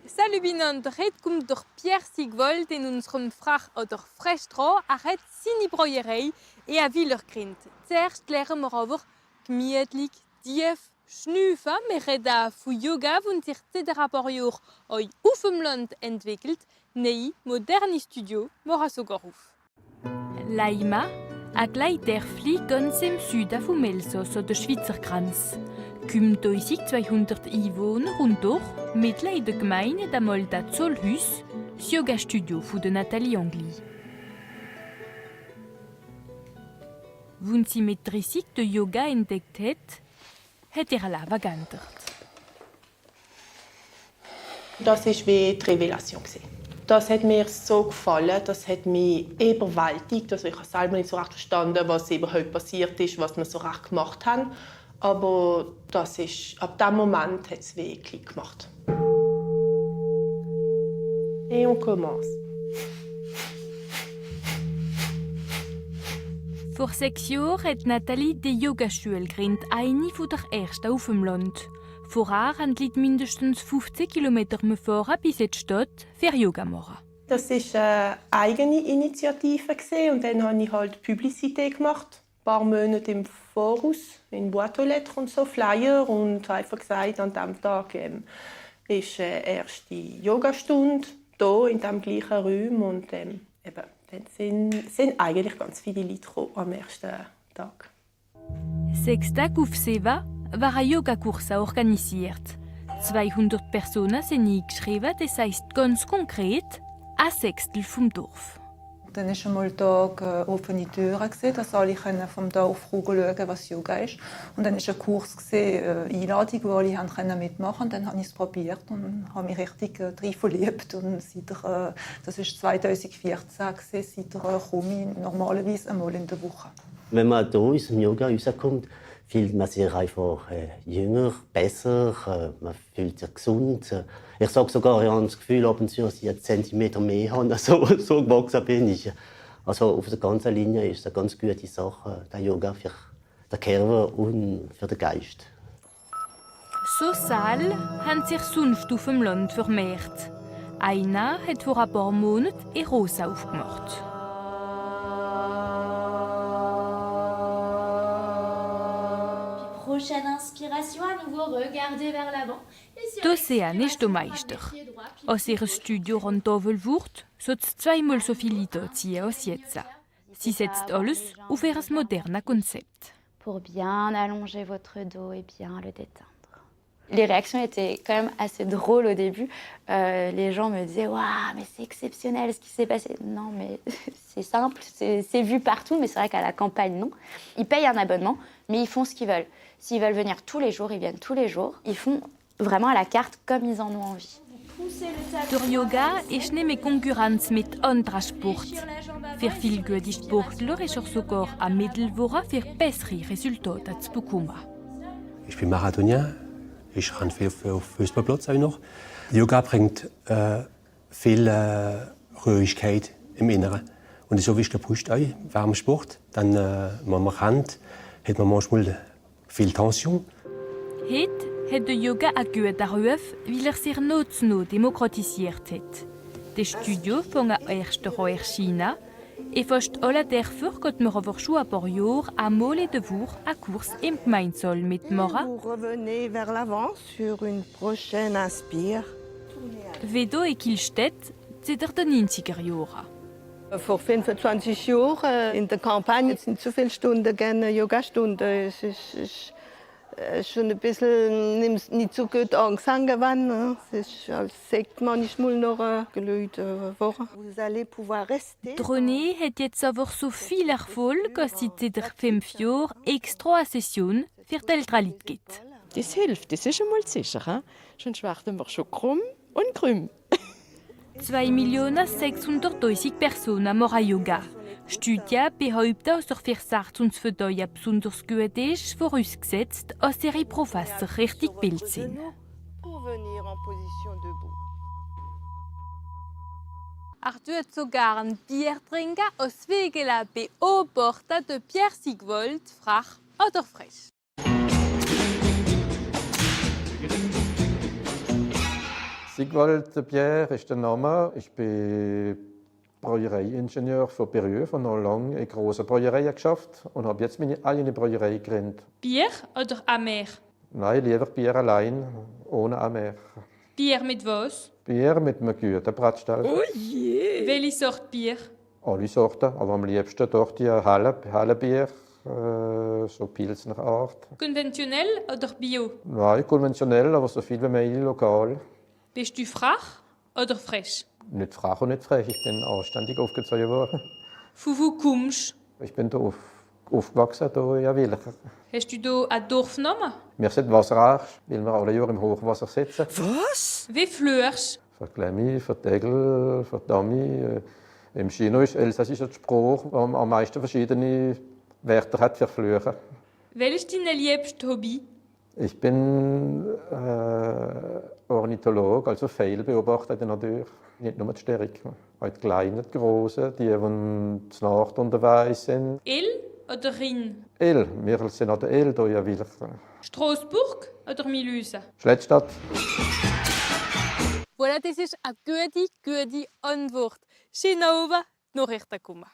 Salut binand, red kommt durch Pierre Sigvold in unserem Frach oder Frestro, red seine Brauerei et a Willergrind. Zuerst lernen wir aber gemütlich, tief, schnüffeln. Wir reden von Yoga, das sich seit ein paar Jahren auf dem Land entwickelt. Neue, moderne Studio machen sogar auf. Laima, ein Gleitdörfli ganz im Süden vom Elsass oder Schweizer Grenze. 5200 Einwohner und durch, mit in der Gemeinde einmal das Zollhaus, das Yoga-Studio von Nathalie Angli. Als sie mit 30 den Yoga entdeckt hat ihr Leben geändert. Das war wie die Revelation. Das hat mir so gefallen, das hat mich überwältigt. Also ich habe selber nicht so recht verstanden, was überhaupt passiert ist, was wir so recht gemacht haben. Aber ab diesem Moment hat es wirklich gemacht. Et on commence. Vor 6 Jahren hat Nathalie die Yogaschule gegründet, eine der ersten auf dem Land. Vorher haben die Leute mindestens 15 Kilometer fahren bis in die Stadt für Yoga zu machen. Das war eine eigene Initiative und dann habe ich halt Publicité gemacht. Ein paar Monate im Voraus, in Boîte aux Lettres und so, Flyer und einfach gesagt, an diesem Tag ist erste Yogastunde hier in diesem gleichen Raum und eben, dann sind eigentlich ganz viele Leute gekommen am ersten Tag. 6 Tage auf 7 waren Yogakurse organisiert. 200 Personen sind eingeschrieben, das heisst ganz konkret ein Sechstel vom Dorf. Dann war einmal Tag offene Türen, dass alle vom Dorf schauen, was Yoga ist. Und dann war ein Kurs, Einladung, wo alle mitmachen konnten. Dann habe ich es probiert und habe mich richtig darin verliebt. Und das war 2014, seitdem komme ich normalerweise einmal in der Woche. Wenn man hier aus dem Yoga rauskommt, fühlt man sich einfach jünger, besser, man fühlt sich gesund. Ich sage sogar, ich habe das Gefühl, ab und zu, dass ich 1 Zentimeter mehr habe. So gewachsen bin ich. Also auf der ganzen Linie ist es eine ganz gute Sache, der Yoga für den Körper und für den Geist. So Säle haben sich sonst auf dem Land vermehrt. Einer hat vor ein paar Monaten in Rosa aufgemacht. Prochaine inspiration, à nouveau regarder vers l'avant. D'Océane ist der Meister. Als ihr Studio rentabel wird, sollte es 2-mal so viele Leute ziehen als jetzt. Sie setzt alles auf ihr modernes Konzept. Pour bien allonger votre dos et bien le détendre. Les réactions étaient quand même assez drôles au début. Les gens me disaient « Waouh, mais c'est exceptionnel ce qui s'est passé !» Non, mais c'est simple, c'est vu partout, mais c'est vrai qu'à la campagne, non. Ils payent un abonnement, mais ils font ce qu'ils veulent. S'ils veulent venir tous les jours, ils viennent tous les jours. Ils font vraiment à la carte comme ils en ont envie. Der Yoga ist nicht mehr Konkurrenz mit anderen Sporten. Für viele gute Sportler ist er sogar ein Mittel, für bessere Resultate zu bekommen. Ich bin Marathonien. Ich renne viel auf Fußballplatz auch noch. Yoga bringt viel Ruhigkeit im Inneren. Und so wie ich gepusht auch während dem Sport. Dann, wenn man rennt, hat man manchmal viel Tension. Heute hat der Yoga einen guten Ruf, weil er sich noch zu noch demokratisiert hat. Das Studio fängt erst an in China. In fast allen Dörfern geht man aber schon ein paar Jahre einmal in der Woche einen Kurs im Gemeinsaal mitmachen. Vous revenez vers l'avant sur une prochaine inspire. Wie hier in Kielstedt seit den 90er Jahren. Vor 25 Jahren in der Kampagne sind zu viele Stunden gerne Yogastunden. Es ist schon ein bisschen nicht so gut angefangen worden. Es ist als Sekt manchmal noch geläutet worden. Vous allez pouvoir rester. René hat jetzt aber so viel Erfolg, dass sie seit 5 Jahren extra eine Session für die älteren Leute gibt. Das hilft, das ist einmal sicher. He? Sonst werden wir schon krumm und krümm. 2.600.000 Personen machen Yoga. Studien behaupten, dass der Versatz und das Verdauung besonders gut ist, vorausgesetzt, dass ihre Professor richtig gebildet sind. Er tut sogar ein Bier trinken, aus Wegela beobachten de Pierre Sigvold, frach oder frisch. Sigwald Pierre ist der Name. Ich bin Brauereiingenieur von Beruf und habe lange in grossen Brauereien geschafft und habe jetzt meine eigene Brauerei gegründet. Bier oder amer? Nein, lieber Bier allein, ohne Amer. Bier mit was? Bier mit einem guten Bratstall. Oh je! Welche Sorte Bier? Alle Sorten, aber am liebsten doch die Hallenbier, so Pilsner Art. Konventionell oder bio? Nein, konventionell, aber so viel wie möglich lokal. Bist du frach oder frisch? Nicht frech und nicht frech, ich bin anständig aufgezogen worden. Von wo kommst Ich bin hier aufgewachsen, hier in Wilcher. du? Hast du hier einen Dorfnamen? Wir sind wasserarsch, weil wir alle Jahre im Hochwasser sitzen. Was? Wie flürst Für die Glemmi, für die Egel, für die Dami. Im Chino ist Elsassisch der Spruch, der am meisten verschiedene Wörter hat für Flüche. Welches ist dein liebstes Hobby? Ich bin Ornithologe, also viel beobachte in der Natur. Nicht nur die Störung, auch die kleinen, die grossen, die zur Nacht unterwegs sind. Il oder Rhin? El, wir sind an der El hier in Wilcher. Straßburg oder Milüse? Schlettstadt. Voilà, das ist eine gute Antwort. Schön oben, Nachrichten kommen.